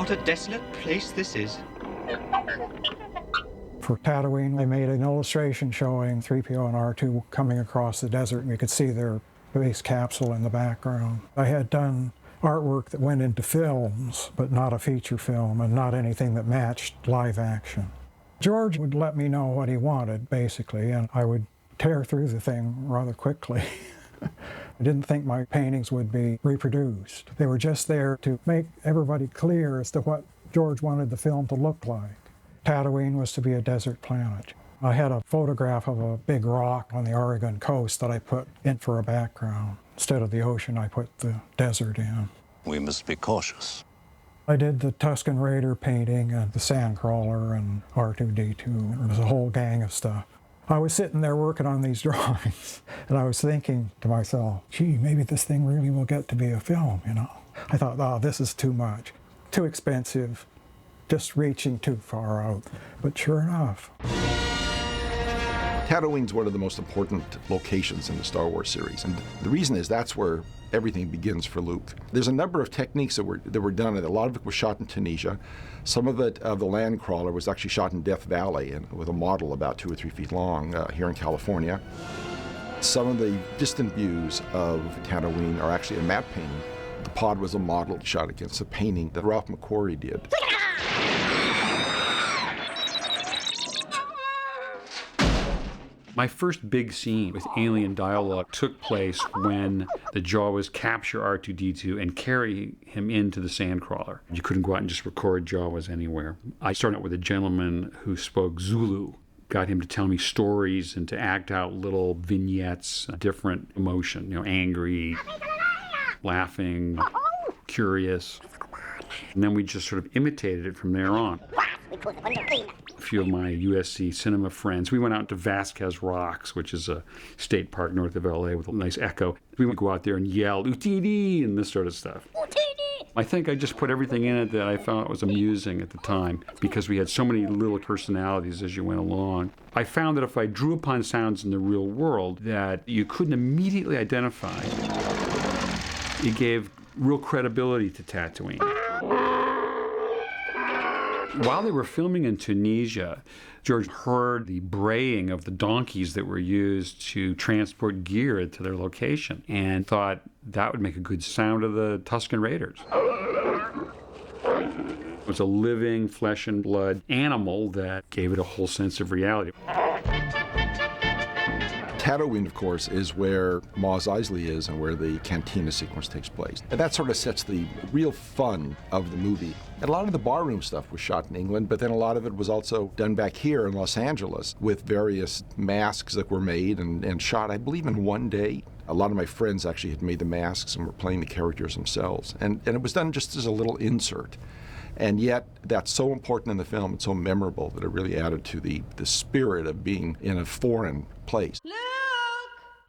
What a desolate place this is. For Tatooine, I made an illustration showing 3PO and R2 coming across the desert, and you could see their base capsule in the background. I had done artwork that went into films, but not a feature film, and not anything that matched live action. George would let me know what he wanted, basically, and I would tear through the thing rather quickly. I didn't think my paintings would be reproduced. They were just there to make everybody clear as to what George wanted the film to look like. Tatooine was to be a desert planet. I had a photograph of a big rock on the Oregon coast that I put in for a background. Instead of the ocean, I put the desert in. We must be cautious. I did the Tusken Raider painting and the Sandcrawler and R2-D2. There was a whole gang of stuff. I was sitting there working on these drawings, and I was thinking to myself, gee, maybe this thing really will get to be a film, you know. I thought, oh, this is too much, too expensive, just reaching too far out. But sure enough. Tatooine's one of the most important locations in the Star Wars series, and the reason is that's where everything begins for Luke. There's a number of techniques that were done, and a lot of it was shot in Tunisia. Some of it, the land crawler, was actually shot in Death Valley and with a model about 2 or 3 feet long here in California. Some of the distant views of Tatooine are actually a matte painting. The pod was a model shot against a painting that Ralph McQuarrie did. My first big scene with alien dialogue took place when the Jawas capture R2-D2 and carry him into the Sandcrawler. You couldn't go out and just record Jawas anywhere. I started out with a gentleman who spoke Zulu, got him to tell me stories and to act out little vignettes, different emotion, you know, angry, laughing, curious. And then we just sort of imitated it from there on. A few of my USC cinema friends, we went out to Vasquez Rocks, which is a state park north of LA with a nice echo. We would go out there and yell, "Utidi," and this sort of stuff. Utidi! I think I just put everything in it that I found was amusing at the time, because we had so many little personalities as you went along. I found that if I drew upon sounds in the real world that you couldn't immediately identify, it gave real credibility to Tatooine. While they were filming in Tunisia, George heard the braying of the donkeys that were used to transport gear to their location and thought that would make a good sound of the Tusken Raiders. It was a living flesh and blood animal that gave it a whole sense of reality. Tatooine, of course, is where Mos Eisley is and where the cantina sequence takes place. And that sort of sets the real fun of the movie. And a lot of the barroom stuff was shot in England, but then a lot of it was also done back here in Los Angeles with various masks that were made and shot, I believe, in one day. A lot of my friends actually had made the masks and were playing the characters themselves. And it was done just as a little insert. And yet, that's so important in the film and so memorable that it really added to the spirit of being in a foreign place. Luke!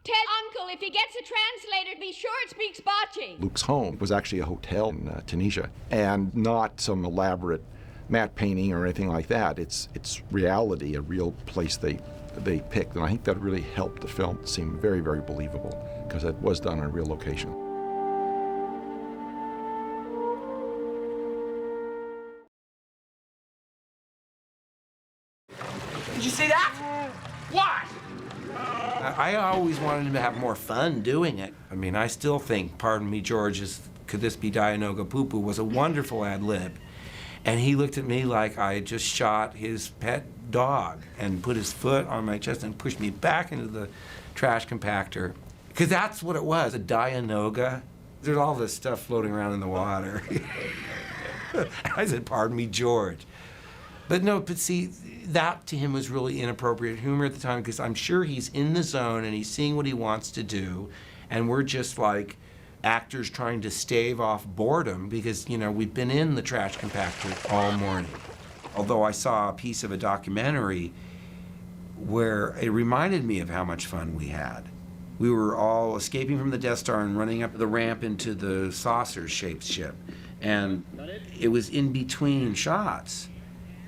Tell Uncle if he gets a translator, be sure it speaks Bocce. Luke's home was actually a hotel in Tunisia, and not some elaborate matte painting or anything like that. It's reality, a real place they picked, and I think that really helped the film seem very, very believable, because it was done on a real location. Did you see that? What? I always wanted him to have more fun doing it. I mean, I still think, pardon me, George, could this be Dianoga Poo Poo, was a wonderful ad lib. And he looked at me like I had just shot his pet dog and put his foot on my chest and pushed me back into the trash compactor. Because that's what it was, a Dianoga. There's all this stuff floating around in the water. I said, pardon me, George. But no, but see, that to him was really inappropriate humor at the time, because I'm sure he's in the zone and he's seeing what he wants to do, and we're just like actors trying to stave off boredom because, you know, we've been in the trash compactor all morning. Although I saw a piece of a documentary where it reminded me of how much fun we had. We were all escaping from the Death Star and running up the ramp into the saucer-shaped ship, and it was in between shots.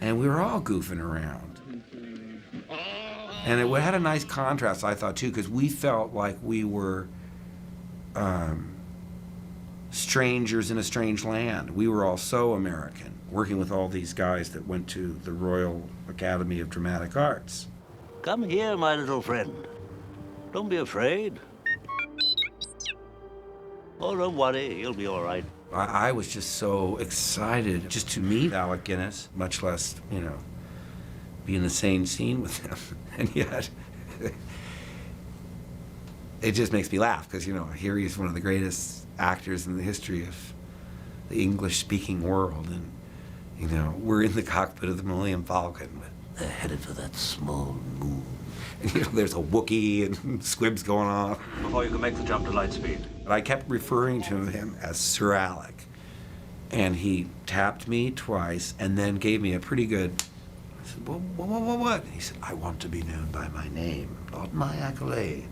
And we were all goofing around. And it had a nice contrast, I thought, too, because we felt like we were strangers in a strange land. We were all so American, working with all these guys that went to the Royal Academy of Dramatic Arts. Come here, my little friend. Don't be afraid. Oh, don't worry, you'll be all right. I was just so excited just to meet Alec Guinness, much less, you know, be in the same scene with him. And yet, it just makes me laugh because, you know, here he's one of the greatest actors in the history of the English-speaking world. And, you know, we're in the cockpit of the Millennium Falcon. But They're headed for that small moon. and, you know, there's a Wookiee and squibs going off. Before you can make the jump to light speed. But I kept referring to him as Sir Alec. And he tapped me twice and then gave me a pretty good, I said, what? And he said, I want to be known by my name, not my accolade.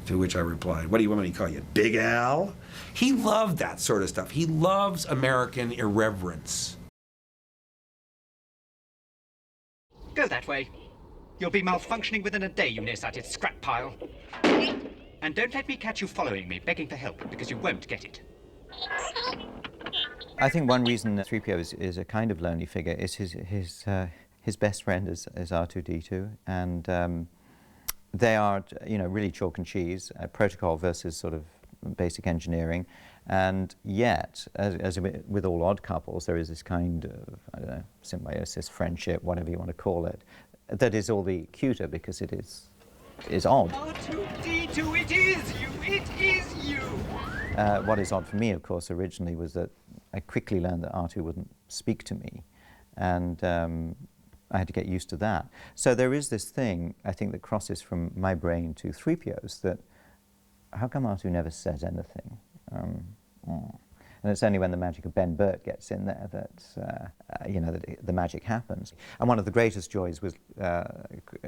To which I replied, what do you want me to call you, Big Al? He loved that sort of stuff. He loves American irreverence. Go that way. You'll be malfunctioning within a day, you nearsighted scrap pile. And don't let me catch you following me, begging for help, because you won't get it. I think one reason that 3PO is a kind of lonely figure is his best friend is R2-D2, and they are, you know, really chalk and cheese, protocol versus sort of basic engineering, and yet, as with all odd couples, there is this kind of, I don't know, symbiosis, friendship, whatever you want to call it, that is all the cuter because it is odd. R2-D2, it is you! It is you! What is odd for me, of course, originally was that I quickly learned that R2 wouldn't speak to me, and I had to get used to that. So there is this thing, I think, that crosses from my brain to 3PO's, that how come R2 never says anything? And it's only when the magic of Ben Burt gets in there that, you know, that the magic happens. And one of the greatest joys was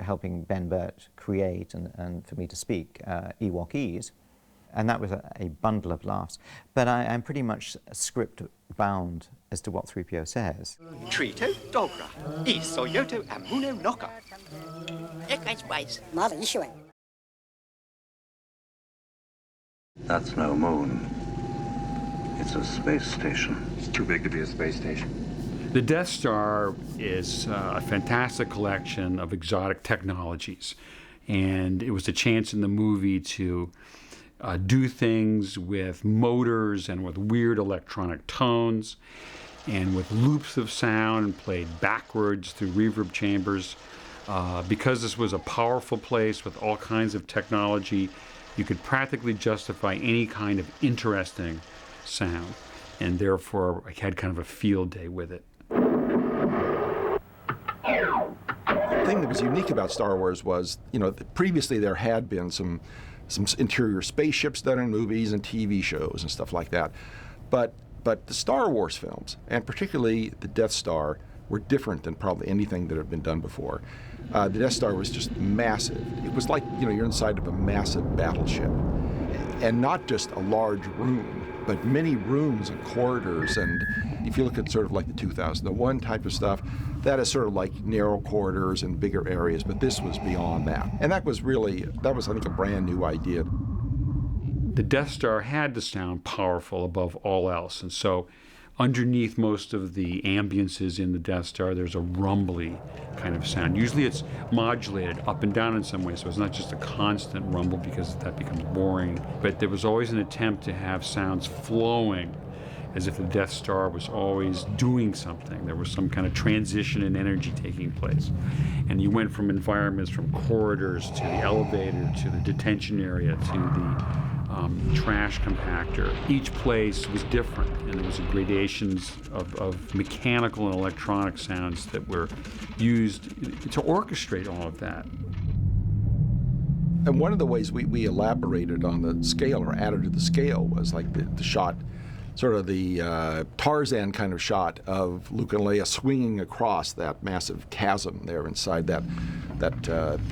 helping Ben Burt create and for me to speak Ewokese. And that was a bundle of laughs. But I'm pretty much script bound as to what 3PO says. Trito Dogra, Isoyoto Amuno Noka. That's no moon. It's a space station. It's too big to be a space station. The Death Star is a fantastic collection of exotic technologies. And it was a chance in the movie to do things with motors and with weird electronic tones and with loops of sound played backwards through reverb chambers. Because this was a powerful place with all kinds of technology, you could practically justify any kind of interesting sound, and therefore I had kind of a field day with it. The thing that was unique about Star Wars was, you know, previously there had been some interior spaceships done in movies and TV shows and stuff like that. But the Star Wars films, and particularly the Death Star, were different than probably anything that had been done before. The Death Star was just massive. It was like, you know, you're inside of a massive battleship. And not just a large room, but many rooms and corridors. And if you look at sort of like the 2001 type of stuff, that is sort of like narrow corridors and bigger areas, but this was beyond that. And that was, I think, a brand new idea. The Death Star had to sound powerful above all else, and so underneath most of the ambiences in the Death Star, there's a rumbly kind of sound. Usually it's modulated up and down in some way, so it's not just a constant rumble because that becomes boring. But there was always an attempt to have sounds flowing as if the Death Star was always doing something. There was some kind of transition in energy taking place. And you went from environments, from corridors to the elevator to the detention area to the trash compactor. Each place was different, and there was gradations of mechanical and electronic sounds that were used to orchestrate all of that. And one of the ways we elaborated on the scale, or added to the scale, was like the shot, sort of the Tarzan kind of shot of Luke and Leia swinging across that massive chasm there inside that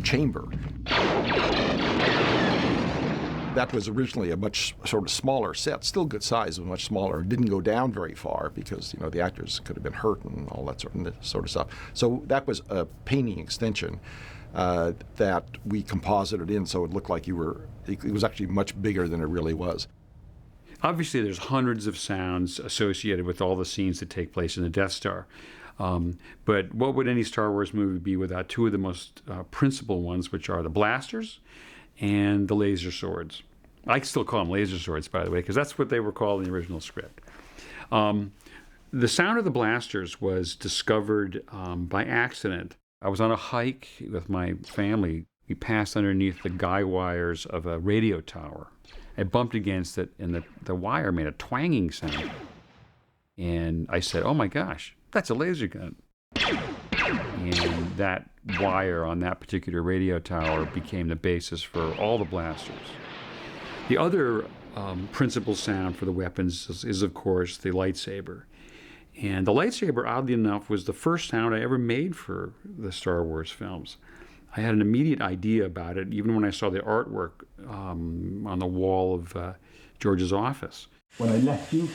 chamber. That was originally a much sort of smaller set, still good size, but much smaller. It didn't go down very far because, you know, the actors could have been hurt and all that sort of stuff. So that was a painting extension that we composited in, so it looked like it was actually much bigger than it really was. Obviously, there's hundreds of sounds associated with all the scenes that take place in the Death Star. But what would any Star Wars movie be without two of the most principal ones, which are the blasters and the laser swords? I still call them laser swords, by the way, because that's what they were called in the original script. The sound of the blasters was discovered by accident. I was on a hike with my family. We passed underneath the guy wires of a radio tower. I bumped against it, and the wire made a twanging sound. And I said, "Oh my gosh, that's a laser gun." And that wire on that particular radio tower became the basis for all the blasters. The other principal sound for the weapons is, of course, the lightsaber. And the lightsaber, oddly enough, was the first sound I ever made for the Star Wars films. I had an immediate idea about it, even when I saw the artwork on the wall of George's office. When I left you,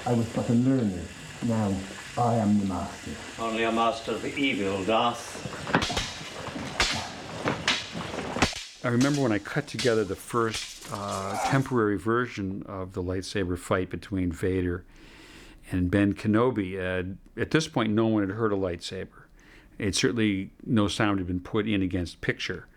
I was but a learner. Now I am the master. Only a master of evil, Darth. I remember when I cut together the first temporary version of the lightsaber fight between Vader and Ben Kenobi. At this point, no one had heard a lightsaber. Certainly no sound had been put in against picture.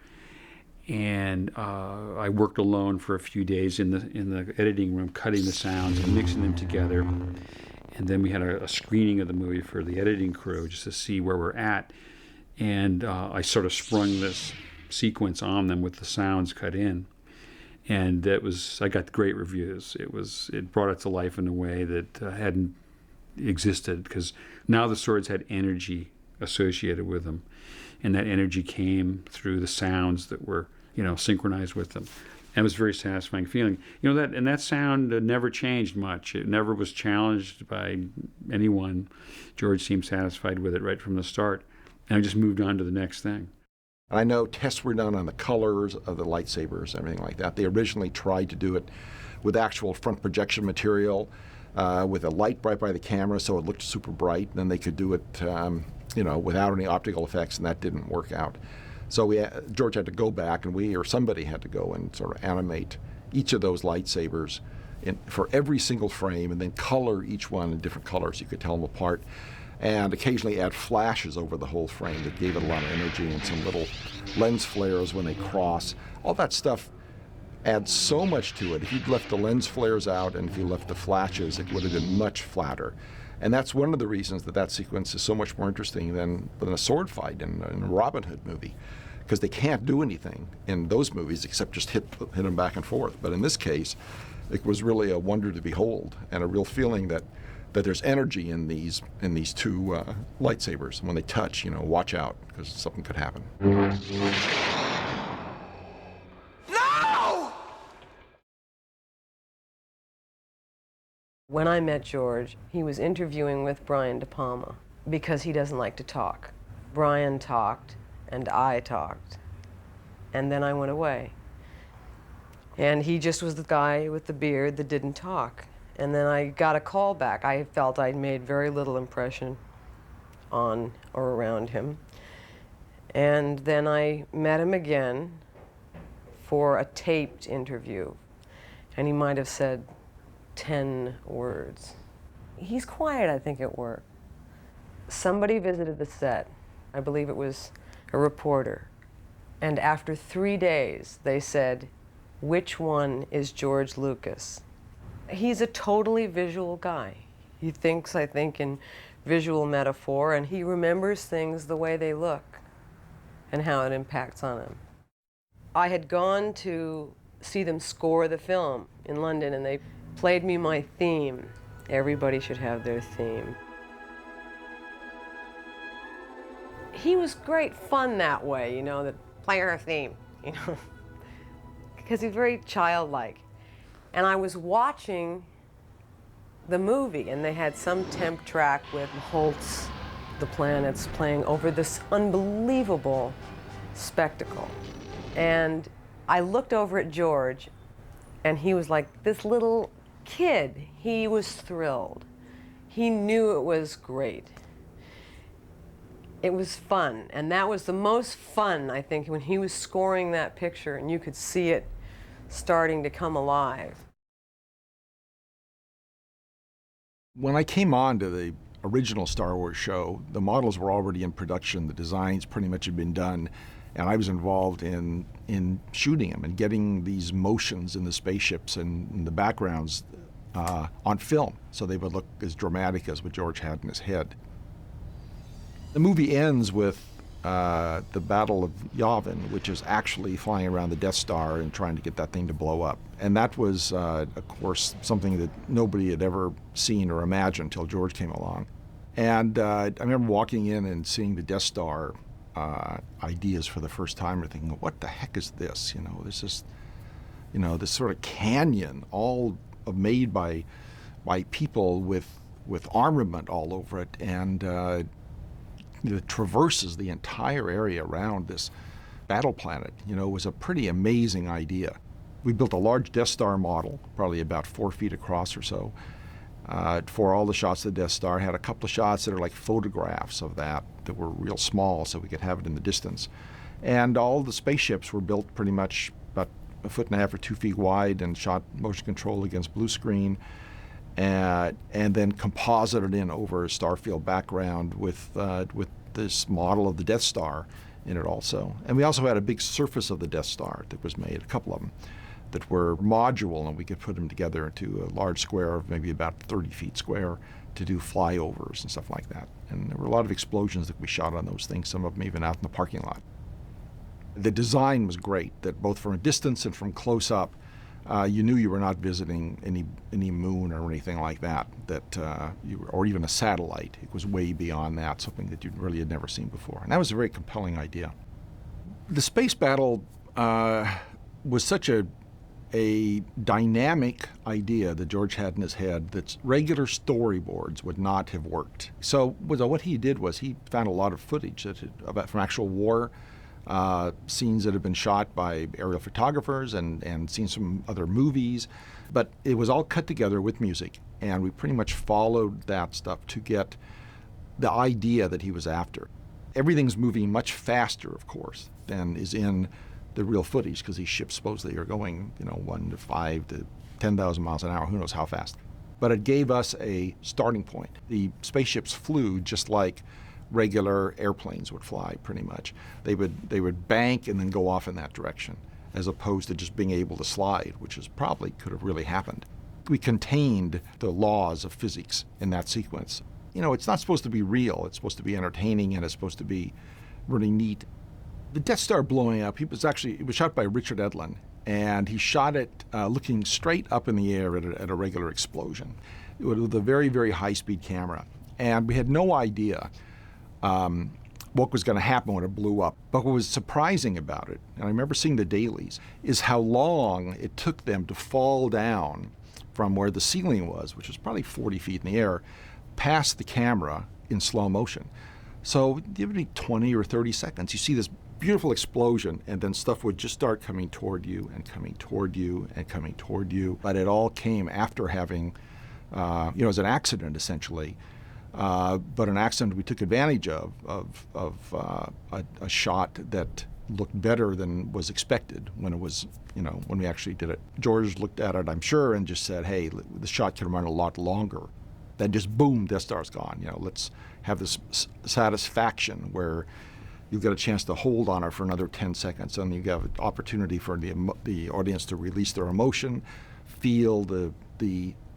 And I worked alone for a few days in the editing room, cutting the sounds and mixing them together. And then we had a screening of the movie for the editing crew just to see where we're at. And I sort of sprung this sequence on them with the sounds cut in. And I got great reviews. It brought it to life in a way that hadn't existed, because now the swords had energy associated with them, and that energy came through the sounds that were, synchronized with them. And it was a very satisfying feeling. That sound never changed much. It never was challenged by anyone. George seemed satisfied with it right from the start, and I just moved on to the next thing. I know tests were done on the colors of the lightsabers, everything like that. They originally tried to do it with actual front projection material, with a light right by the camera so it looked super bright. Then they could do it, without any optical effects, and that didn't work out. So George had to go back, and somebody had to go and sort of animate each of those lightsabers for every single frame, and then color each one in different colors so you could tell them apart. And occasionally add flashes over the whole frame that gave it a lot of energy, and some little lens flares when they cross. All that stuff adds so much to it. If you'd left the lens flares out and if you left the flashes, it would have been much flatter. And that's one of the reasons that sequence is so much more interesting than a sword fight in a Robin Hood movie, because they can't do anything in those movies except just hit them back and forth. But in this case, it was really a wonder to behold, and a real feeling that there's energy in these two lightsabers. When they touch, watch out, because something could happen. No! When I met George, he was interviewing with Brian De Palma because he doesn't like to talk. Brian talked, and I talked, and then I went away. And he just was the guy with the beard that didn't talk. And then I got a call back. I felt I'd made very little impression on or around him. And then I met him again for a taped interview. And he might have said 10 words. He's quiet, I think, at work. Somebody visited the set. I believe it was a reporter. And after 3 days, they said, "Which one is George Lucas?" He's a totally visual guy. He thinks, I think, in visual metaphor, and he remembers things the way they look and how it impacts on him. I had gone to see them score the film in London, and they played me my theme. Everybody should have their theme. He was great fun that way, that play our theme, because he's very childlike. And I was watching the movie, and they had some temp track with Holtz, the planets, playing over this unbelievable spectacle. And I looked over at George, and he was like this little kid. He was thrilled. He knew it was great. It was fun, and that was the most fun, I think, when he was scoring that picture, and you could see it starting to come alive. When I came on to the original Star Wars show, the models were already in production, the designs pretty much had been done, and I was involved in shooting them and getting these motions in the spaceships and in the backgrounds on film, so they would look as dramatic as what George had in his head. The movie ends with the Battle of Yavin, which is actually flying around the Death Star and trying to get that thing to blow up. And that was, of course, something that nobody had ever seen or imagined until George came along. And I remember walking in and seeing the Death Star ideas for the first time and thinking, what the heck is this? You know, this is, you know, this sort of canyon all made by people with armament all over it, and it traverses the entire area around this battle planet. You know, it was a pretty amazing idea. We built a large Death Star model, probably about 4 feet across or so, for all the shots of the Death Star. Had a couple of shots that are like photographs of that were real small, so we could have it in the distance. And all the spaceships were built pretty much about 1.5 or 2 feet wide and shot motion control against blue screen, and then composited in over a starfield background with this model of the Death Star in it also. And we also had a big surface of the Death Star that was made, a couple of them, that were modular, and we could put them together into a large square of maybe about 30 feet square to do flyovers and stuff like that. And there were a lot of explosions that we shot on those things, some of them even out in the parking lot. The design was great, that both from a distance and from close up, you knew you were not visiting any moon or anything like that, or even a satellite. It was way beyond that, something that you really had never seen before. And that was a very compelling idea. The space battle was such a dynamic idea that George had in his head that regular storyboards would not have worked. So what he did was he found a lot of footage from actual war scenes that have been shot by aerial photographers and scenes from other movies, but it was all cut together with music, and we pretty much followed that stuff to get the idea that he was after. Everything's moving much faster, of course, than is in the real footage, because these ships supposedly are going, 1 to 5 to 10,000 miles an hour, who knows how fast. But it gave us a starting point. The spaceships flew just like regular airplanes would fly, pretty much. They would bank and then go off in that direction, as opposed to just being able to slide, which probably could have really happened. We contained the laws of physics in that sequence. It's not supposed to be real. It's supposed to be entertaining, and it's supposed to be really neat. The Death Star blowing up, it was shot by Richard Edlund, and he shot it looking straight up in the air at a regular explosion with a very, very high-speed camera. And we had no idea what was going to happen when it blew up. But what was surprising about it, and I remember seeing the dailies, is how long it took them to fall down from where the ceiling was, which was probably 40 feet in the air, past the camera in slow motion. So give me 20 or 30 seconds. You see this beautiful explosion, and then stuff would just start coming toward you and coming toward you and coming toward you. But it all came after having, it was an accident, essentially. But an accident we took advantage of a shot that looked better than was expected when it was, when we actually did it. George looked at it, I'm sure, and just said, hey, the shot can run a lot longer. Then just boom, Death Star's gone. Let's have this satisfaction where you've got a chance to hold on it for another 10 seconds, and you have an opportunity for the audience to release their emotion, feel the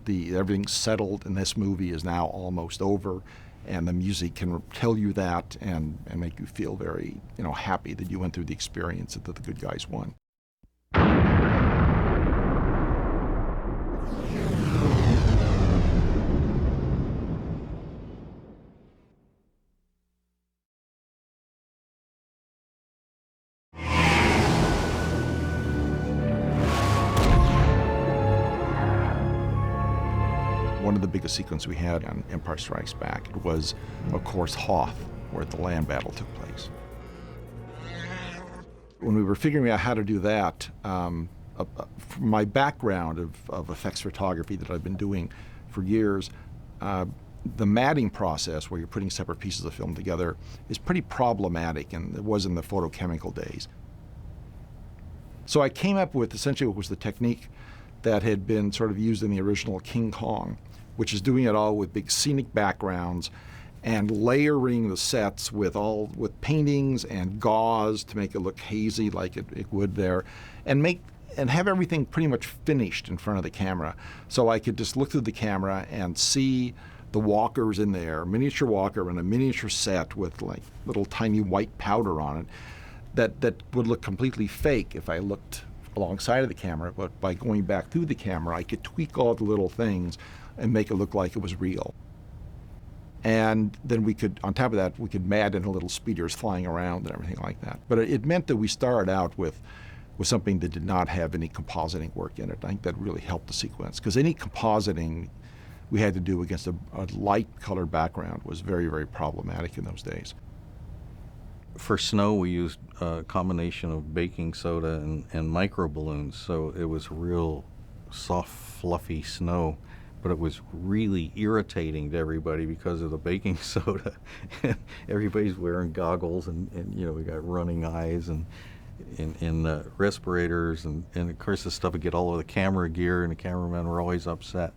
everything's settled, and this movie is now almost over, and the music can tell you that and make you feel very happy that you went through the experience, that the good guys won. One of the biggest sequences we had on Empire Strikes Back was, of course, Hoth, where the land battle took place. When we were figuring out how to do that, from my background of effects photography that I've been doing for years, the matting process, where you're putting separate pieces of film together, is pretty problematic, and it was in the photochemical days. So I came up with essentially what was the technique that had been sort of used in the original King Kong, which is doing it all with big scenic backgrounds and layering the sets with paintings and gauze to make it look hazy like it would there, and have everything pretty much finished in front of the camera. So I could just look through the camera and see the walkers in there, miniature walker and a miniature set with like little tiny white powder on it that would look completely fake if I looked alongside of the camera, but by going back through the camera, I could tweak all the little things and make it look like it was real. And then we could, on top of that, we could add in little speeders flying around and everything like that. But it meant that we started out with something that did not have any compositing work in it. I think that really helped the sequence, because any compositing we had to do against a light-colored background was very, very problematic in those days. For snow, we used a combination of baking soda and micro balloons, so it was real soft, fluffy snow. But it was really irritating to everybody because of the baking soda. Everybody's wearing goggles, and we got running eyes and respirators, and of course the stuff would get all over the camera gear, and the cameramen were always upset.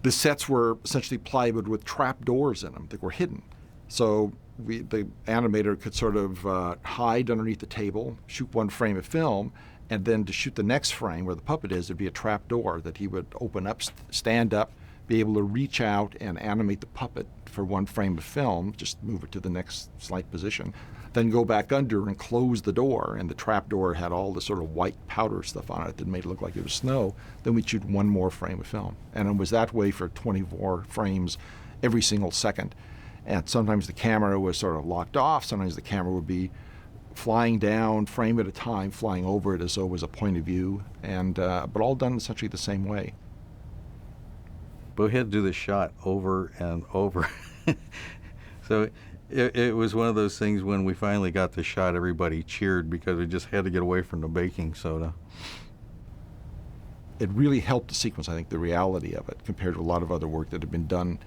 The sets were essentially plywood with trap doors in them that were hidden. So the animator could sort of hide underneath the table, shoot one frame of film, and then to shoot the next frame where the puppet is, there'd be a trap door that he would open up, stand up, be able to reach out and animate the puppet for one frame of film, just move it to the next slight position, then go back under and close the door, and the trap door had all the sort of white powder stuff on it that made it look like it was snow. Then we'd shoot one more frame of film. And it was that way for 24 frames every single second. And sometimes the camera was sort of locked off, sometimes the camera would be flying down, frame at a time, flying over it as though it was a point of view, and but all done essentially the same way. But we had to do the shot over and over. So it was one of those things when we finally got the shot, everybody cheered because we just had to get away from the baking soda. It really helped the sequence, I think, the reality of it, compared to a lot of other work that had been done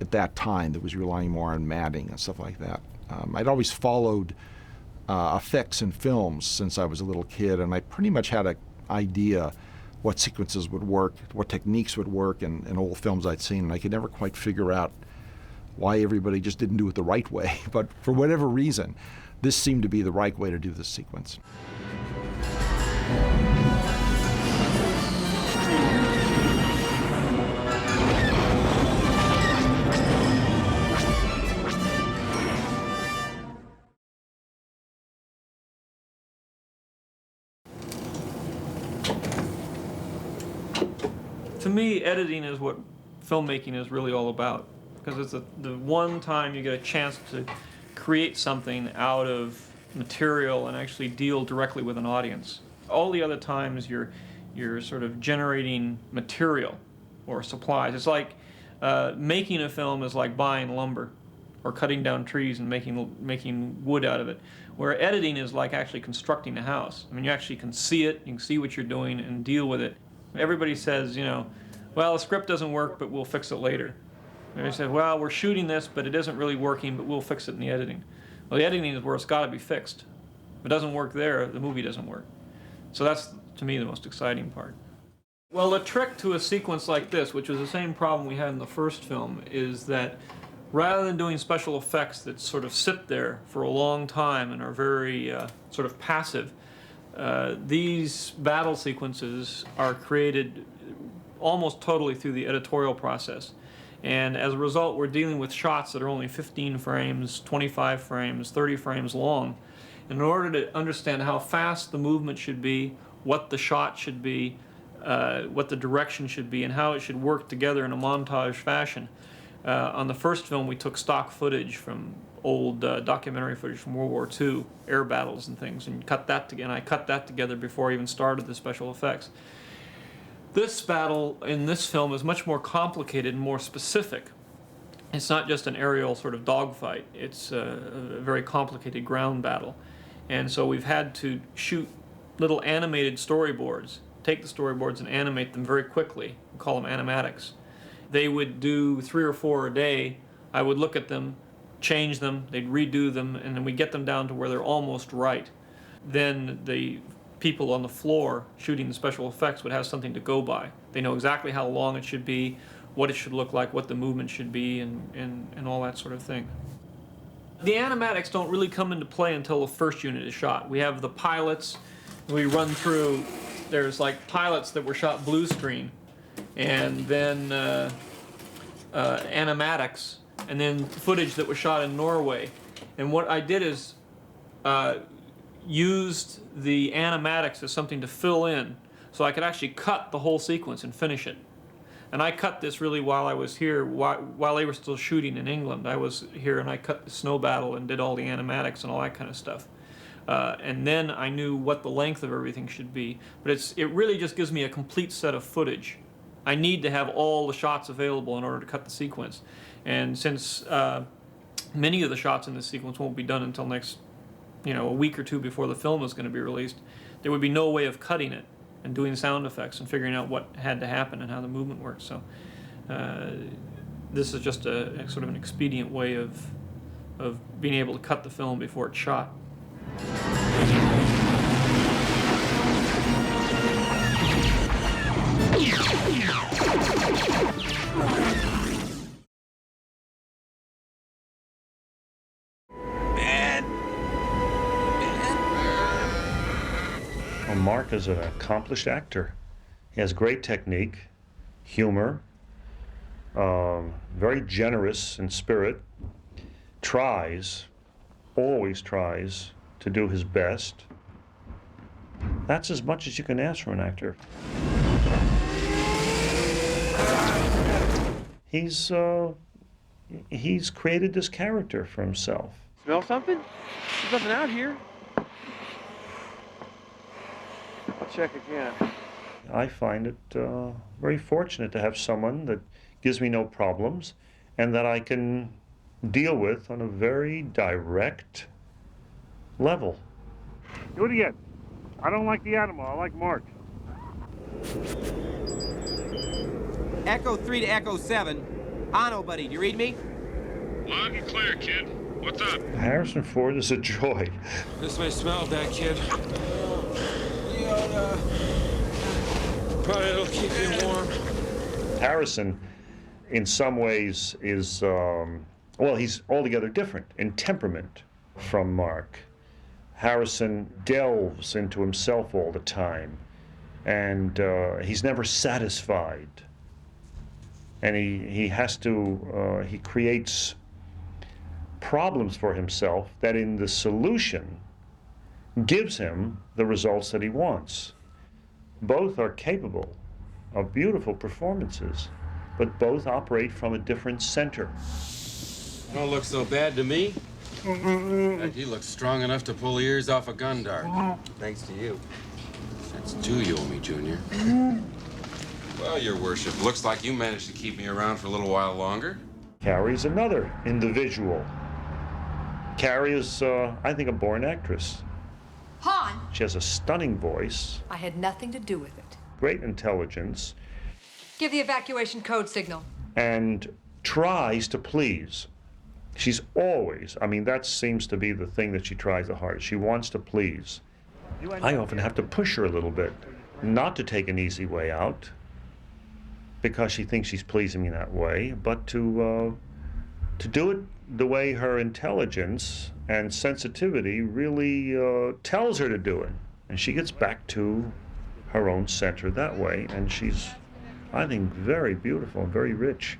at that time that was relying more on matting and stuff like that. I'd always followed effects in films since I was a little kid, and I pretty much had an idea what sequences would work, what techniques would work in old films I'd seen, and I could never quite figure out why everybody just didn't do it the right way. But for whatever reason, this seemed to be the right way to do this sequence. To me, editing is what filmmaking is really all about, because it's the one time you get a chance to create something out of material and actually deal directly with an audience. All the other times you're sort of generating material or supplies. It's like making a film is like buying lumber or cutting down trees and making wood out of it, where editing is like actually constructing a house. I mean, you actually can see it, you can see what you're doing and deal with it. Everybody says, well, the script doesn't work, but we'll fix it later. And they say, well, we're shooting this, but it isn't really working, but we'll fix it in the editing. Well, the editing is where it's got to be fixed. If it doesn't work there, the movie doesn't work. So that's, to me, the most exciting part. Well, the trick to a sequence like this, which was the same problem we had in the first film, is that rather than doing special effects that sort of sit there for a long time and are very sort of passive, these battle sequences are created almost totally through the editorial process. And as a result, we're dealing with shots that are only 15 frames, 25 frames, 30 frames long. And in order to understand how fast the movement should be, what the shot should be, what the direction should be, and how it should work together in a montage fashion. On the first film, we took stock footage from old documentary footage from World War II, air battles and things, and cut that together. And I cut that together before I even started the special effects. This battle in this film is much more complicated and more specific. It's not just an aerial sort of dogfight. It's a very complicated ground battle. And so we've had to shoot little animated storyboards, take the storyboards and animate them very quickly. We call them animatics. They would do 3 or 4 a day. I would look at them, change them, they'd redo them, and then we get them down to where they're almost right. Then the people on the floor shooting the special effects would have something to go by. They know exactly how long it should be, what it should look like, what the movement should be, and all that sort of thing. The animatics don't really come into play until the first unit is shot. We have the pilots, we run through, there's like pilots that were shot blue screen, and then animatics, and then footage that was shot in Norway. And what I did is used the animatics as something to fill in, so I could actually cut the whole sequence and finish it. And I cut this really while I was here, while they were still shooting in England. I was here and I cut the snow battle and did all the animatics and all that kind of stuff. And then I knew what the length of everything should be. But it really just gives me a complete set of footage. I need to have all the shots available in order to cut the sequence. And since many of the shots in this sequence won't be done until next, a week or two before the film is going to be released, there would be no way of cutting it and doing sound effects and figuring out what had to happen and how the movement works. So this is just a sort of an expedient way of being able to cut the film before it's shot. Mark is an accomplished actor. He has great technique, humor, very generous in spirit, always tries to do his best. That's as much as you can ask from an actor. He's created this character for himself. Smell something? There's nothing out here. I'll check again. I find it very fortunate to have someone that gives me no problems and that I can deal with on a very direct level. Do it again. I don't like the animal. I like Mark. Echo 3 to Echo 7. Ano, buddy, do you read me? Loud and clear, kid. What's up? Harrison Ford is a joy. This may smell bad, kid. Probably it'll keep you warm. Harrison, in some ways, is, he's altogether different in temperament from Mark. Harrison delves into himself all the time, and he's never satisfied. And he creates problems for himself that in the solution gives him the results that he wants. Both are capable of beautiful performances, but both operate from a different center. Don't look so bad to me. In fact, he looks strong enough to pull ears off a gun dart. Thanks to you. That's 2 you owe me, Junior. Well, Your Worship, looks like you managed to keep me around for a little while longer. Carrie's another individual. Carrie is, I think, a born actress. Han! She has a stunning voice, I had nothing to do with it. great intelligence, Give the evacuation code signal. and tries to please. She's always, that seems to be the thing that she tries the hardest. She wants to please. I often have to push her a little bit, not to take an easy way out, because she thinks she's pleasing me that way, but to do it the way her intelligence and sensitivity really tells her to do it. And she gets back to her own center that way, and she's, I think, very beautiful and very rich.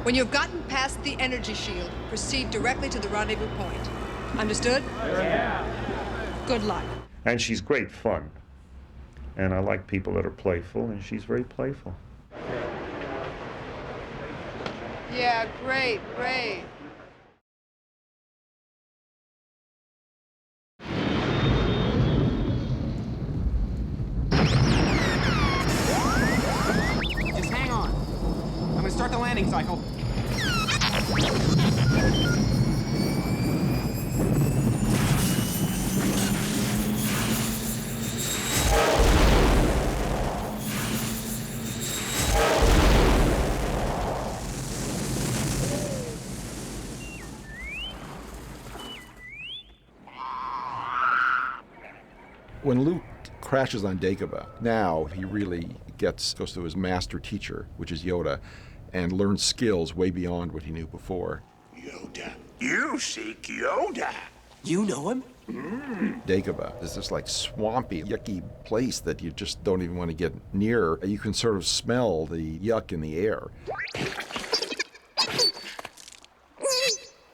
When you've gotten past the energy shield, proceed directly to the rendezvous point. Understood? Yeah. Good luck. And she's great fun. And I like people that are playful, and she's very playful. Yeah, great. Just hang on. I'm gonna start the landing cycle. When Luke crashes on Dagobah, now he really goes to his master teacher, which is Yoda, and learn skills way beyond what he knew before. Yoda. You seek Yoda. You know him? Dagobah is this like swampy, yucky place that you just don't even want to get near. You can sort of smell the yuck in the air.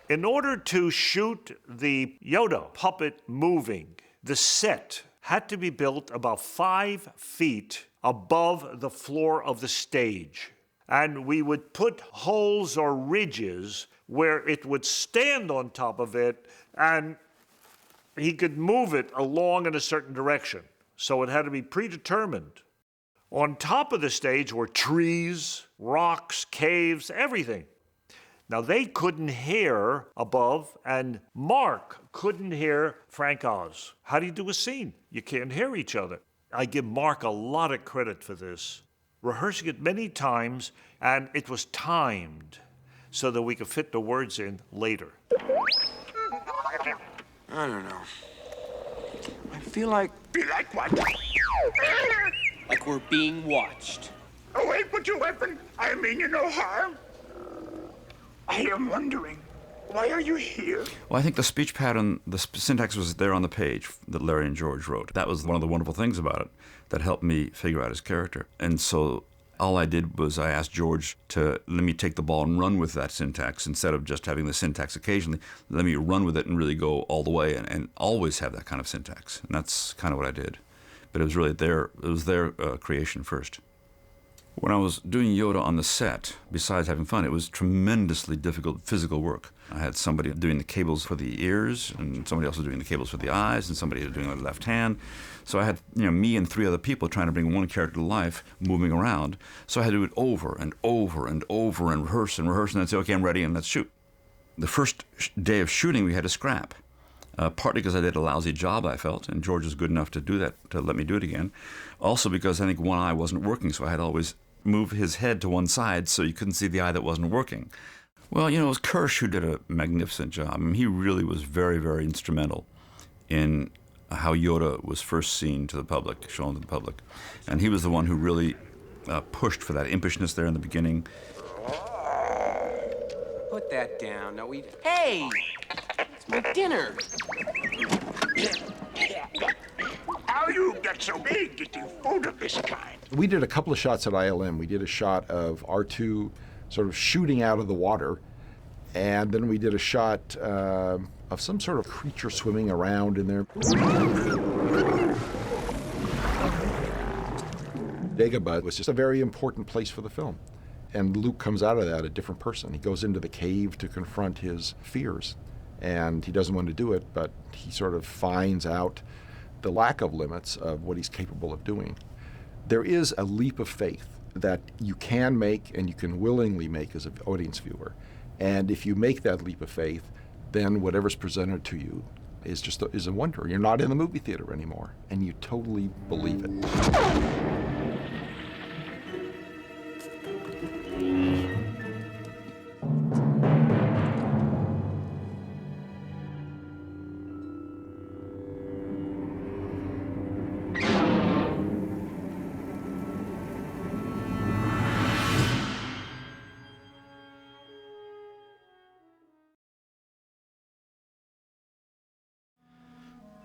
In order to shoot the Yoda puppet moving, the set had to be built about 5 feet above the floor of the stage. And we would put holes or ridges where it would stand on top of it, and he could move it along in a certain direction. So it had to be predetermined. On top of the stage were trees, rocks, caves, everything. Now, they couldn't hear above, and Mark couldn't hear Frank Oz. How do you do a scene? You can't hear each other. I give Mark a lot of credit for this. Rehearsing it many times, and it was timed so that we could fit the words in later. I don't know. I feel like... Be like what? Like we're being watched. Oh, wait, put your weapon. I mean you no harm. I am wondering, why are you here? Well, I think the speech pattern, the syntax was there on the page that Larry and George wrote. That was one of the wonderful things about it that helped me figure out his character. And so all I did was I asked George to let me take the ball and run with that syntax instead of just having the syntax occasionally. Let me run with it and really go all the way and always have that kind of syntax. And that's kind of what I did. But it was really their creation first. When I was doing Yoda on the set, besides having fun, it was tremendously difficult physical work. I had somebody doing the cables for the ears, and somebody else was doing the cables for the eyes, and somebody was doing the left hand. So I had, me and 3 other people trying to bring one character to life, moving around. So I had to do it over and over and over and rehearse, and then say, okay, I'm ready, and let's shoot. The first day of shooting, we had to scrap. Partly because I did a lousy job, I felt, and George was good enough to do that, to let me do it again. Also because I think one eye wasn't working, so I had to always move his head to one side so you couldn't see the eye that wasn't working. Well, it was Kirsch who did a magnificent job. I mean, he really was very, very instrumental in how Yoda was first seen to the public, shown to the public. And he was the one who really pushed for that impishness there in the beginning. Put that down. No, we... Hey! It's my dinner. How you get so big getting food of this kind? We did a couple of shots at ILM. We did a shot of R2 sort of shooting out of the water, and then we did a shot of some sort of creature swimming around in there. Dagobah was just a very important place for the film. And Luke comes out of that a different person. He goes into the cave to confront his fears, and he doesn't want to do it, but he sort of finds out the lack of limits of what he's capable of doing. There is a leap of faith that you can make and you can willingly make as an audience viewer. And if you make that leap of faith, then whatever's presented to you is just is a wonder. You're not in the movie theater anymore, and you totally believe it.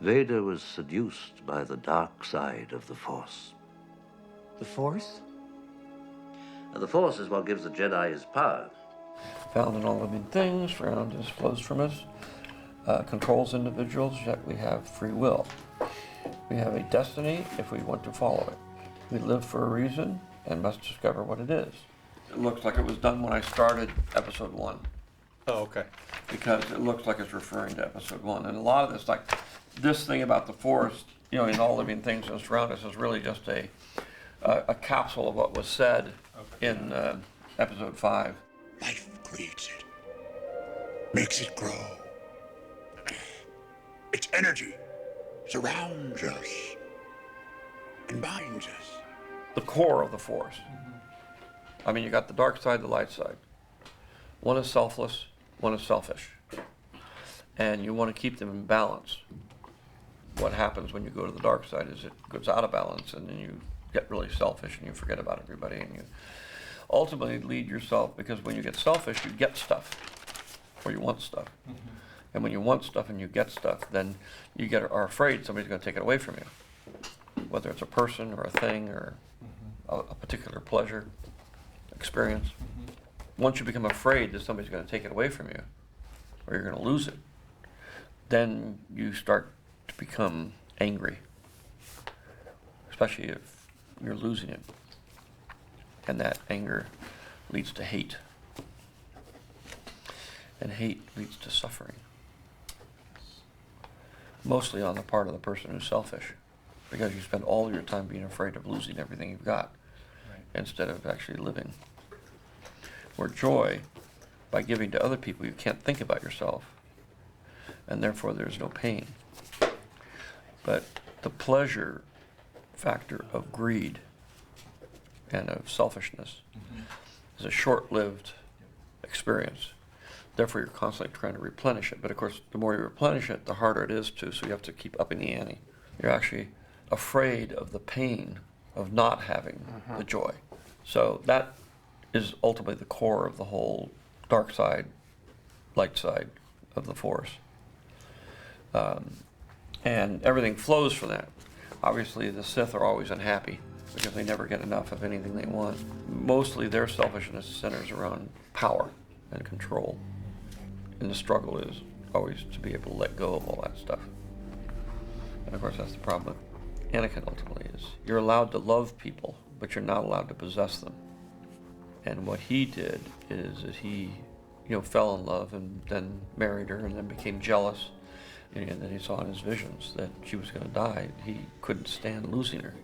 Vader was seduced by the dark side of the Force. The Force? The Force is what gives the Jedi his power. Found in all living things, found as flows from us, controls individuals, yet we have free will. We have a destiny if we want to follow it. We live for a reason and must discover what it is. It looks like it was done when I started episode 1. Oh, okay. Because it looks like it's referring to episode 1. And a lot of this, like this thing about the Force, in all living things and surround us is really just a capsule of what was said in episode 5. Life creates it, makes it grow. Its energy surrounds us and binds us. The core of the Force. I mean, you got the dark side, the light side. One is selfless, one is selfish. And you want to keep them in balance. What happens when you go to the dark side is it goes out of balance, and then you get really selfish and you forget about everybody, and you ultimately lead yourself, because when you get selfish, you get stuff, or you want stuff. And when you want stuff and you get stuff, then you are afraid somebody's going to take it away from you, whether it's a person or a thing or a particular pleasure, experience. Once you become afraid that somebody's going to take it away from you, or you're going to lose it, then you start to become angry, especially if you're losing it. And that anger leads to hate. And hate leads to suffering. Mostly on the part of the person who's selfish, because you spend all your time being afraid of losing everything you've got, instead of actually living. Where joy, by giving to other people, you can't think about yourself, and therefore there's no pain. But the pleasure factor of greed and of selfishness is a short-lived experience. Therefore, you're constantly trying to replenish it. But of course, the more you replenish it, the harder it is to, so you have to keep upping the ante. You're actually afraid of the pain of not having the joy. So that is ultimately the core of the whole dark side, light side of the Force. And everything flows from that. Obviously, the Sith are always unhappy because they never get enough of anything they want. Mostly their selfishness centers around power and control. And the struggle is always to be able to let go of all that stuff. And of course, that's the problem with Anakin ultimately is you're allowed to love people, but you're not allowed to possess them. And what he did is that he, fell in love and then married her and then became jealous. And then he saw in his visions that she was going to die. He couldn't stand losing her.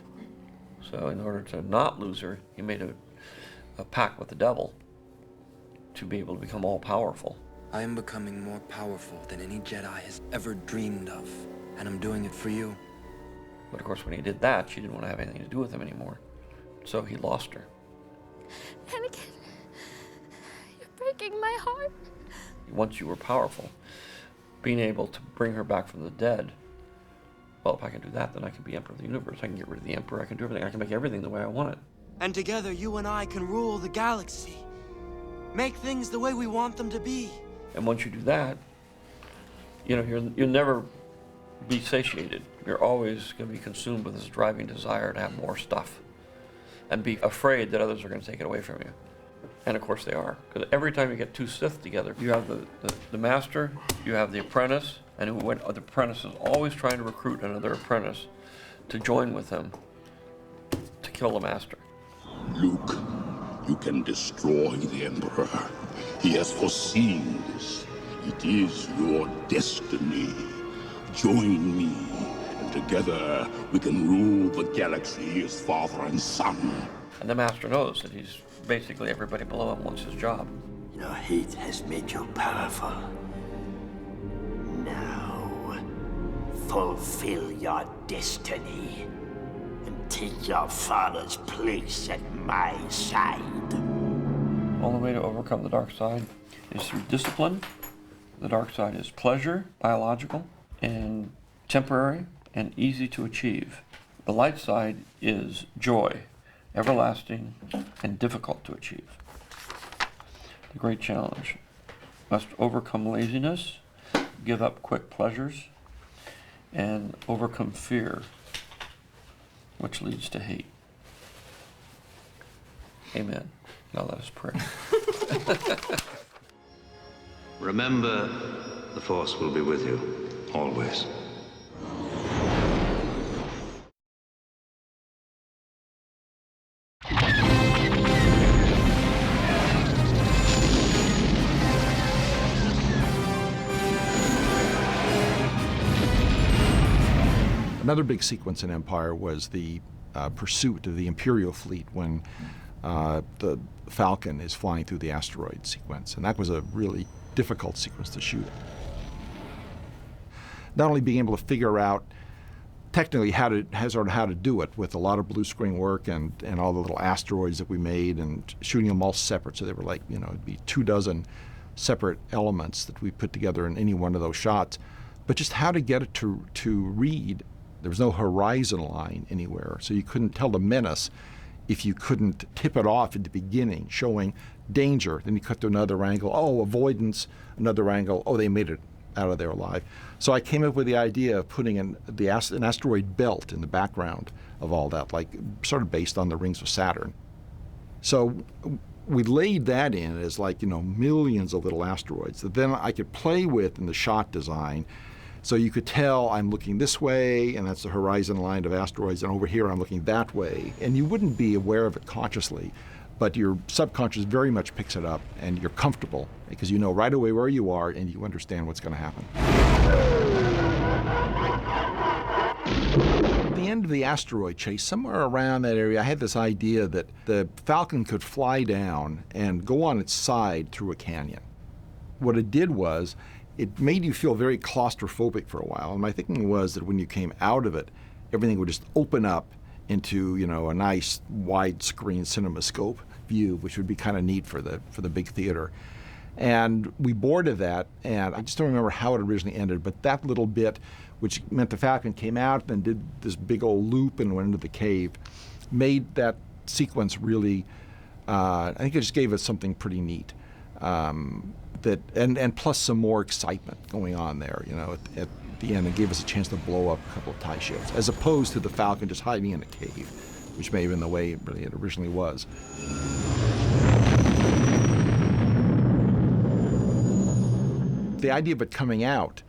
So in order to not lose her, he made a pact with the devil to be able to become all-powerful. I am becoming more powerful than any Jedi has ever dreamed of, and I'm doing it for you. But of course, when he did that, she didn't want to have anything to do with him anymore. So he lost her. Anakin, you're breaking my heart. Once you were powerful, being able to bring her back from the dead, well, if I can do that, then I can be Emperor of the Universe. I can get rid of the Emperor, I can do everything. I can make everything the way I want it. And together, you and I can rule the galaxy. Make things the way we want them to be. And once you do that, you'll never be satiated. You're always going to be consumed with this driving desire to have more stuff and be afraid that others are going to take it away from you. And of course they are, because every time you get two Sith together, you have the master, you have the apprentice, and the apprentice is always trying to recruit another apprentice to join with him to kill the master. Luke, you can destroy the Emperor. He has foreseen this. It is your destiny. Join me, and together we can rule the galaxy as father and son. And the master knows that he's basically everybody below him wants his job. Your hate has made you powerful. Now, fulfill your destiny and take your father's place at my side. The only way to overcome the dark side is through discipline. The dark side is pleasure, biological, and temporary, and easy to achieve. The light side is joy, everlasting, and difficult to achieve. The great challenge must overcome laziness, give up quick pleasures, and overcome fear, which leads to hate. Amen. Now let us pray. Remember, the Force will be with you, always. Another big sequence in Empire was the pursuit of the Imperial fleet when the Falcon is flying through the asteroid sequence, and that was a really difficult sequence to shoot. Not only being able to figure out technically how to do it with a lot of blue screen work and all the little asteroids that we made and shooting them all separate, so they were like, it'd be 24 separate elements that we put together in any one of those shots, but just how to get it to read. There was no horizon line anywhere, so you couldn't tell the menace if you couldn't tip it off at the beginning, showing danger, then you cut to another angle, oh, avoidance, another angle, oh, they made it out of there alive. So I came up with the idea of putting an asteroid belt in the background of all that, like sort of based on the rings of Saturn. So we laid that in as like, millions of little asteroids that then I could play with in the shot design. So you could tell I'm looking this way, and that's the horizon line of asteroids, and over here I'm looking that way. And you wouldn't be aware of it consciously, but your subconscious very much picks it up, and you're comfortable because you know right away where you are and you understand what's going to happen. At the end of the asteroid chase, somewhere around that area, I had this idea that the Falcon could fly down and go on its side through a canyon. What it did was, it made you feel very claustrophobic for a while. And my thinking was that when you came out of it, everything would just open up into, a nice widescreen CinemaScope view, which would be kind of neat for the big theater. And we boarded that, and I just don't remember how it originally ended, but that little bit, which meant the Falcon came out and did this big old loop and went into the cave, made that sequence really, I think it just gave us something pretty neat. And plus some more excitement going on there, at the end, and gave us a chance to blow up a couple of tie shields, as opposed to the Falcon just hiding in a cave, which may have been the way it originally was. The idea of it coming out,